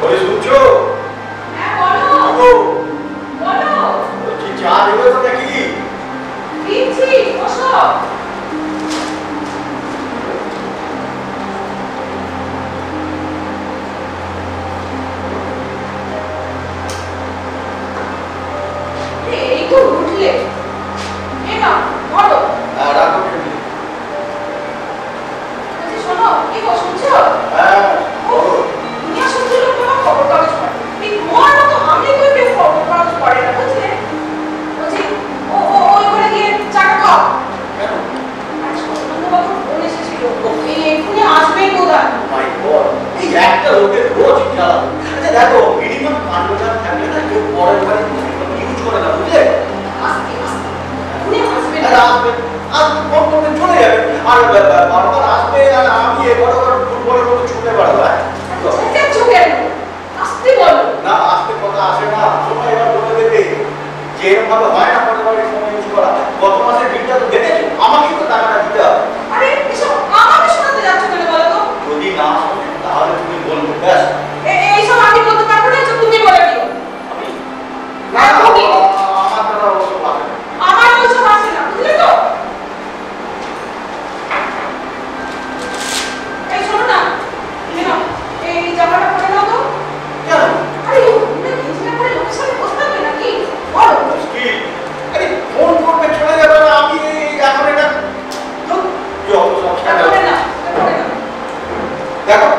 ওই শুনছো? হ্যাঁ বলো। বলো। বলছি চা দেবে তো নাকি? দিচ্ছি, বসো। এই তো উঠলে। এই না, বলো। রাখো। বলছি শোনো, কি গো শুনছো? হ্যাঁ। দুনিয়া শুনছিল তোমার খবর কাগজ পড়ে। এই তোমার মতো আমি কই কেউ খবর কাগজ পড়ে না, বুঝলে? বলছি ওই করে গিয়ে চাটা খাও। কেন? আজ সন্ধ্যাবাবু ফোন এসেছিল। এই এক্ষুনি আসবেই বোধহয়। মাই গড, এই একটা লোকের রোজ জ্বালা। আচ্ছা দেখো, মিনিমাম 5 থাকলে না কেউ পরের বাড়ি ইউজ করে না, বুঝলে? আসবে, এক্ষুনি আসবে না। আসবে, ফোন করতে চলে যাবে। আর বারবার আসবে আর আমি বড় বড় ফুটবলের মতো ছুটে বেড়াবো। আসতে বলো। না, আসতে কথা আসে না। সময় এবার বলে দেবে যে এরকম ভাবে হয় না পরের বাড়ির ফোন ইউজ করা। গত মাসের বিলটা তো দেখেছো, আমাকেই তো টাকাটা দিতে হবে। আরে এসব আমাকে শোনাতে যাচ্ছ কেন বলো তো? যদি না শোনে তাহলে তুমি বলবে, ব্যাস। এইসব আমি বলতে পারবো না, এসব তুমি বলে দিও। আমি না, তুমি। আমার দ্বারা ওসব হবে না। আমার ওইসব আসে না, বুঝলে তো? এই শোনো না, এই জামাটা পরে নাও তো। কেন? আরে গেঞ্জিটা পরে লোকের সামনে বসতে হবে নাকি? বলো। মুশকিল। আরে ফোন করবে চলে যাবে না, আমি এখন এটা যত সব পরে না, পরে না। দেখো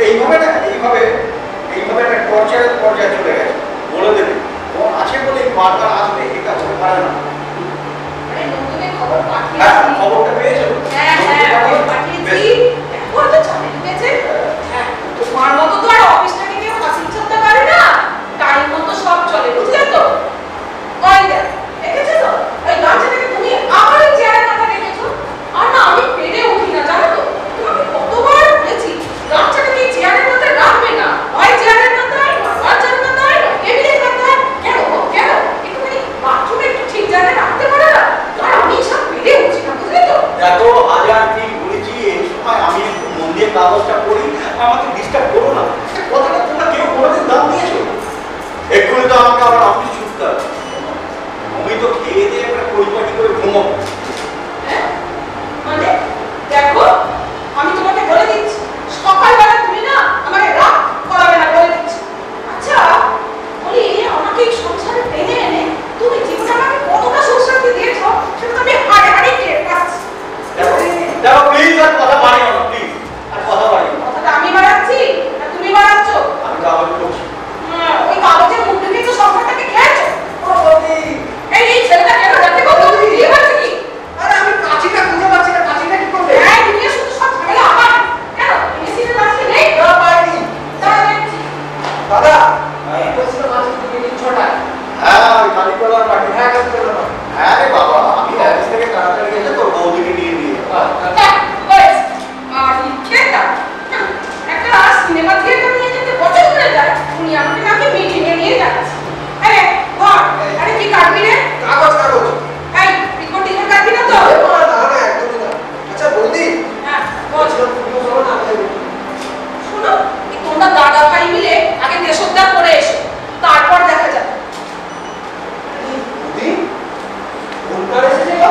এইভাবে না, এইভাবে একটা টর্চারের পর্যায়ে চলে গেছে। বলে দেবে ও আছে বলে বারবার আসবে, এটা হতে পারে না। আরে নতুনকে খবর হ্যাঁ, পাঠিয়েছি। খবরটা পেয়েছো? হ্যাঁ, খবর পাঠিয়েছি। এখন তো চালে ঢুকেছে। হ্যাঁ, তোমার মতো তো আর অফিসটাকে কেউ হাসিল চলতে পারে না। টাইম মতো সব চলে, বুঝলে তো? ওই দেখ, দেখেছো তো? ওই গাছটাকে তুমি আবার এই চেয়ারের মাথা রেখেছো। আর না, আমি পেরে উঠি না, জানো তো? তোমাকে কতবার বলেছি গাছটাকে এই চেয়ারের মাথায় রাখবে না। হয় চেয়ারের মাথায়, হয় গাছের মাথায়, হয় টেবিলের মাথায়। কেন একটুখানি বাথরুমে একটু ঠিক জায়গায় রাখতে পারে না? আর আমি সব পেরে উঠছি না, বুঝলে তো? দেখো হাজার দিন বলেছি এই সময় আমি একটু মন দিয়ে কাগজটা পড়ি, আমাকে ডিস্টার্ব করো না। কথাটা তোমরা কেউ কোনোদিন দাম দিয়েছো? এক্ষুনি তো আমাকে আবার অফিস ছুটতে হবে। আমি তো খেয়ে দিয়ে একটা পরিপাটি করে ঘুমাবো। হ্যাঁ? মানে দেখো, আমি তোমাকে বলে দিচ্ছি, সকালবেলা তুমি না আমাকে রাগ করাবে না, বলে দিচ্ছি। আচ্ছা বলি, আমাকে এই সংসারে টেনে এনে তুমি জীবনে আমাকে কতটা সুখ-শান্তি দিয়েছো সেটা তো আমি হাড়ে হাড়ে টের পাচ্ছি। দেখো প্লিজ আর কথা বাড়িও না, প্লিজ আর কথা বাড়িও না। কথাটা আমি বাড়াচ্ছি না তুমি বাড়াচ্ছ? আমি কাগজ করছি। ওই কাগজের মুখ থেকে তো সংসারটাকে খেয়েছো। এই ছেলেটা কেন যাতে কত দিয়ে পাচ্ছে কি? আরে আমি কাছিটা খুঁজে পাচ্ছি না, কাছিটা কি করবে? এই দুনিয়া শুধু সব ঝামেলা আমার। কেন মেশিনের কাছে নেই? না পাইনি। দাঁড়া দেখছি। দাদা এই বলছিল মাছ তুমি নিন ছটা। হ্যাঁ ওই কালীতলার বাড়ি। হ্যাঁ কালীতলা। হ্যাঁ রে বাবা, আমি অফিস থেকে তাড়াতাড়ি এসে তোর বৌদিকে নিয়ে দিয়ে। আর খেতা একটা সিনেমা থিয়েটার নিয়ে যেতে বছর ধরে যায়, উনি আমাকে নাকি মিটিংয়ে নিয়ে যাচ্ছে। আরে বল, আরে কি কাটবি রে? কাগজ। এই রিপোর্টিং কাটবি না তো? না একদমই না। আচ্ছা বৌদি, হ্যাঁ বল। চলো না শোনো, এই তোমরা দাদা ভাই মিলে আগে দেশোদ্ধার করে এসো, তারপর দেখা যাবে। বৌদি কোনটার এসেছিল?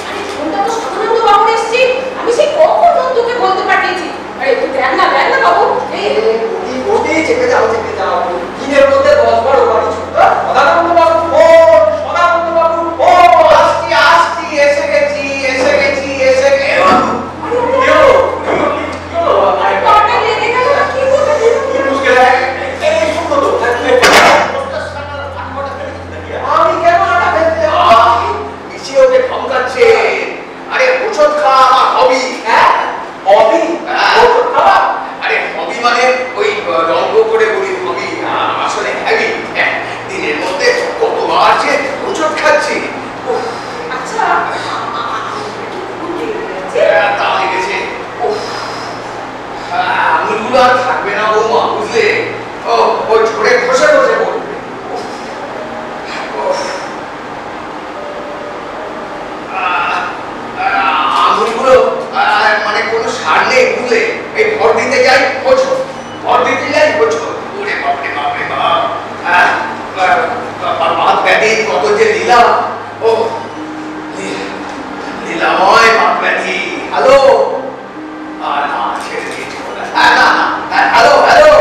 আরে ফোনটা তো সাধারণত বাবুর এসেছি, আমি সেই কখন তোকে বলতে পাঠিয়েছি। আরে তুই দেখ না বাবু। এই বৌদি চেপে যাও দিনের মধ্যে 10 বার বাড়ি ছুটতো। সদানন্দ বাবু ফোন, সদানন্দ বাবু ফোন। আসছি এসে গেছি। কটা লেগে গেল না, কি বলতে দিল? কি মুশকিল এই শুনো তো। আমি কেন আটা ফেলতে যাব? নিচে ওকে ধমকাচ্ছে। আরে ওষুধ খাওয়া আমার হবি। হ্যাঁ হবি? ওষুধ খাওয়া? আরে হবি মানে ওই রঙ্গ করে বলি হবি, আসলে হ্যাবি। দিনের মধ্যে কতবার যে ওষুধ খাচ্ছি। আচ্ছা তা লেগেছে। আঙুলগুলো আর থাকবে না বৌমা, বুঝলে? ওই ঝরে খসে পড়বে। আঙুলগুলো মানে কোনো সার নেই, বুঝলে? এই ভর দিতে যাই হোঁচট। লীলা ও লীলাময় বাপরানি হ্যালো না ছেড়ে দিয়েছি না না হ্যালো হ্যালো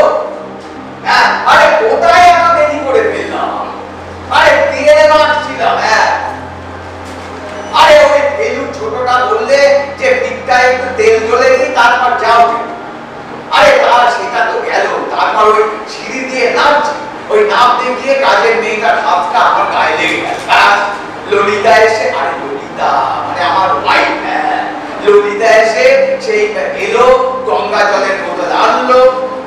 আরে কোথায় এত দেরি করে ফেললাম আরে তীরে মারছিলাম আরে ওই ফেলুর ছোটটা বললে যে পিঠটায় একটু তেল জ্বলে দিই তারপর যাও আরে তার সেটা তো গেল তারপর ওই সিঁড়ি দিয়ে নামছি ওই নামতে গিয়ে কাজের মেয়েটার হাতটা আমার গায়ে লেগে গেল ললিতা এসে আরে ললিতা মানে আমার ওয়াইফ ললিতা এসে সেই এলো গঙ্গা জলের বোতল আনলো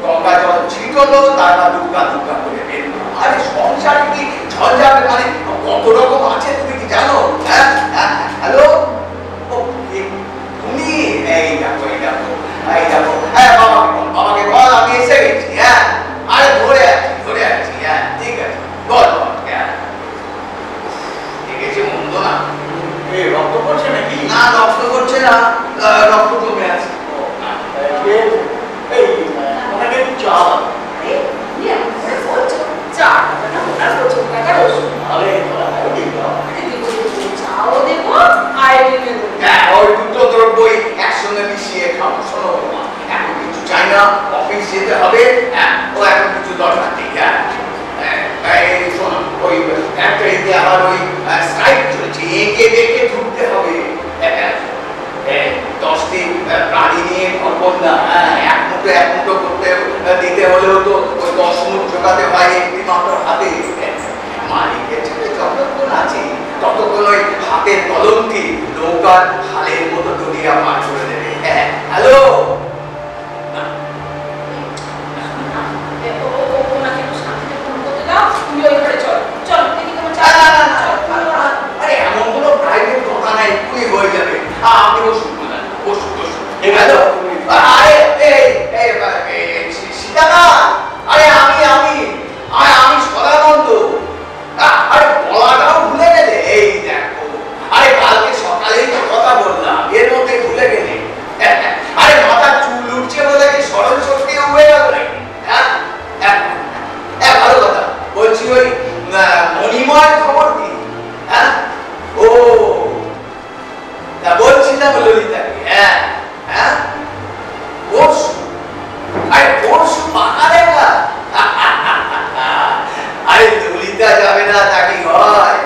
গঙ্গা জল ছিটলো তারপর দুর্গা দুর্গা করে বেরলো আরে সংসার কি ঝঞ্ঝাট মানে কত রকম আছে তুমি কি জানো হ্যালো তুমি এই দেখো হ্যাঁ বাবাকে বল আমি এসে গেছি আরে ধরে আছি ঠিক আছে বল ঠিক আছে মন্দ না রক্ত পড়ছে নাকি না রক্ত করছে না রক্ত জমে আছে এই ওনাকে একটু চা ওই দুটো দ্রব্যই একসঙ্গে মিশিয়ে খাবো শোনো এখন কিছু চাই না অফিস যেতে হবে ও এখন কিছু দরকার নেই শোনো ওই একটা এতে আমার ওই স্ট্রাইক চলছে এঁকে বেঁকে ঢুকতে হবে 10টি প্রাণী নিয়ে ঘরবন্দা এক মুঠো করতে দিতে হলেও তো ওই 10 মুঠ জোগাতে হয় একটি মাত্র হাতে মালিকের ছেলে যতক্ষণ আছে ততক্ষণ ওই হাতের কলমটি নৌকার হালের মতো দুনিয়া পার করে দেবে হ্যালো আরে এমন কোনো প্রাইভেট কথা নাই এক্ষুনি হয়ে যাবে আপনি বসুন হ্যালো আরে সীতানা আরে আমি সদানন্দ আরে বলাটাও ভুলে গেলে এই দেখো আরে কালকে সকালেই তো কথা বললাম এর মধ্যে ভুলে গেলে আরে মাথার চুল উঠছে বলে কি স্মরণ শক্তি উড়ে গেল নাকি ভালো কথা বলছি ওই মণিময় খবর কি ও তা বলছিলাম ললিতাকে পরশু পাকা দেখা আরে ললিতা যাবে না তাকে হয়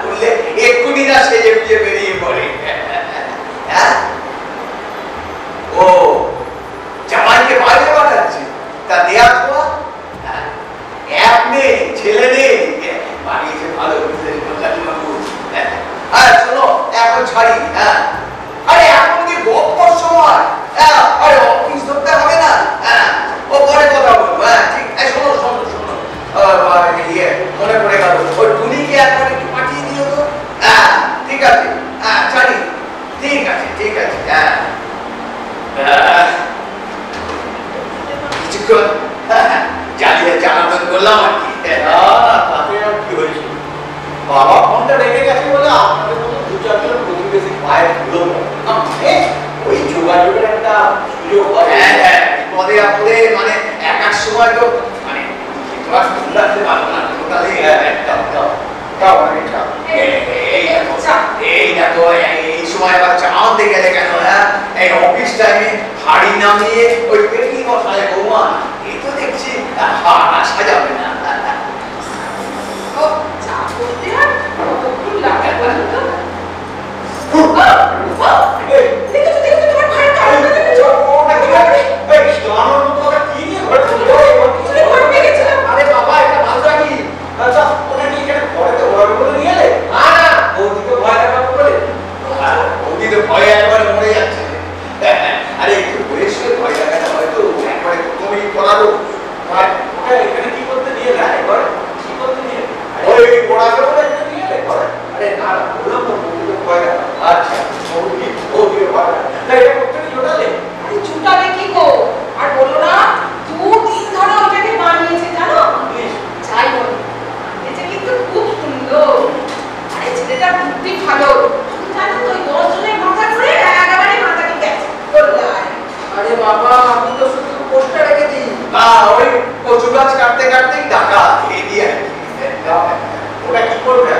বললে এক্ষুনি না সেজে গুজে বেরিয়ে পড়ে ও জামাইকে বাইরে পাঠাচ্ছে তা দেয়া তো এক নেই ছেলে নেই বানিয়েছে ভালো শোনো এখন ছাড়ি আরে এখন কি গপ্পর সময় আরে অফিস ধরতে হবে না ও পরে কথা বলবো ঠিক শোনো মনে পড়ে গেল ওই টুনিকে একবার একটু পাঠিয়ে দিও তো ঠিক আছে ছাড়ি ঠিক আছে কিছুক্ষণ জ্বালিয়ে জানাতন করলাম আর কি তাতে আর কি হয়েছে বাবা ফোনটা রেখে গেছে বলে আপনাদের মতো 2-4 জন প্রতিবেশী পায়ে ধুলো ওই যোগাযোগের একটা সুযোগ হয় পদে আপদে মানে একার সময় তো মানে রাখতে পারবো না টোটালি এই দেখো এই সময় আবার চা আনতে গেলে কেন এই অফিস টাইমে হাড়ি নামিয়ে ওই পেটি বসায় বৌমা এই তো দেখছি আসা যাবে না ভয় একবার মরে যাচ্ছে আরে একটু বয়স ভয় লাগাটা হয়তো একবারে তুমি করাবো এখানে কি করতে দিয়ে যায় কি করতে দিয়ে ওই পড়াতে নিয়ে আরে না বললাম তো ভয় লাগা আচ্ছা ভয় না এটা করতে জোটালে আরে জোটালে কি গো আর বলো না 2-3 ধরে ওটাকে বানিয়েছে জানো যাই বলো এটা কিন্তু খুব সুন্দর আরে ছেলেটা বুদ্ধি ভালো জানো তো 10 জনের মাথা করে একেবারে মাথাকে গেছে বললাই আরে বাবা আমি তো শুধু পোস্টটা রেখে দিই ওই কচু গাছ কাটতে কাটতেই টাকা দিয়ে দিয়ে ওটা কি করবে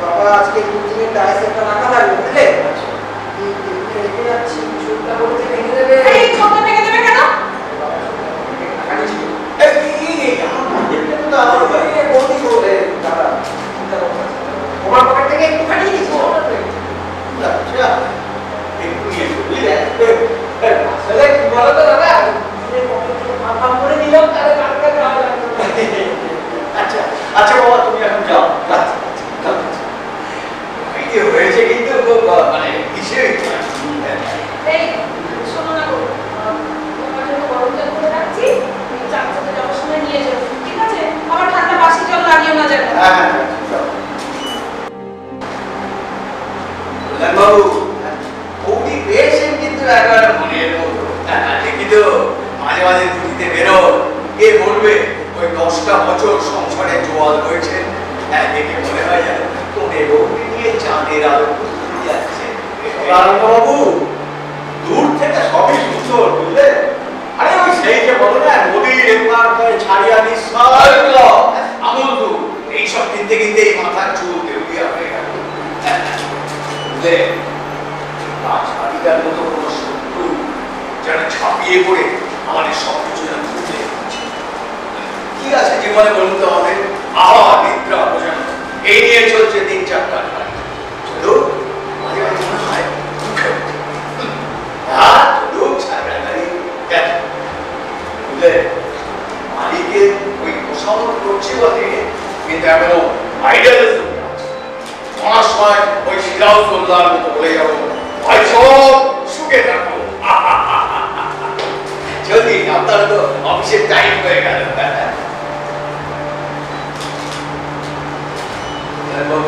বাবা আজকে দুদিনের ডায়াসেটটা রাখা থাকবে বুঝলে রেখে যাচ্ছি চোখটা বলেছে ভেঙে দেবে এই চোখটা ভেঙে দেবে কেন? তোমার পকেট থেকে একটু খাটিয়ে দিচ্ছি আসলে কি বলো তো দাদা ফাঁকা করে দিলাম তাহলে কালকে যাওয়া লাগবে আচ্ছা আচ্ছা বাবা তুমি এখন যাও এই যে হয়েছে কিন্তু মানে হিসেবে এই শোনো না গো, তোমার জন্য গরম জল করে রাখছি, তুমি চামচাতে যাওয়ার সময় নিয়ে যাও, ঠিক আছে? আবার ঠান্ডা বাসি জল লাগিও না যেন। হ্যাঁ বাবু বৌদি পেয়েছেন কিন্তু একেবারে মনের মতো দেখি তো মাঝে মাঝে ছুটিতে বেরো কে বলবে ওই 10টা বছর সংসারে জোয়াল হয়েছে দেখে মনে হয় যেন তোদের বৌদি নিয়ে চাঁদের আলো ফুটে যাচ্ছে বাবু দূর থেকে সবই সুন্দর বুঝলে আরে ওই সেই যে বলো না নদীর এপার ছাড়িয়া নিঃশ্বাস আমল তো এইসব কিনতে কিনতে এই মাথার চুল দেউলিয়া হয়ে গেল বুঝলে ছাড়িটার মতো কোনো শত্রু যেন ছাপিয়ে পড়ে আমাদের সব কিছু যেন ভুলে যাচ্ছে কি আছে জীবনে বলুন তো আমাদের আবার নিদ্রা বোঝানো এই নিয়ে চলছে 3-4টা গাড়ি চলো মাঝে মাঝে মনে হয় দুঃখে লোক ছাড়া গাড়ি গেছে বুঝলে মালিকের ওই প্রশংসা করছে বলে কিন্তু এখনো আইডিয়ালিজম আছে অনেক সময় ওই সিরাজ গোল্লার মতো বলে যাবো ভাই সব সুখে থাকো যদি আপনার তো অফিসের টাইম হয়ে গেল বাবু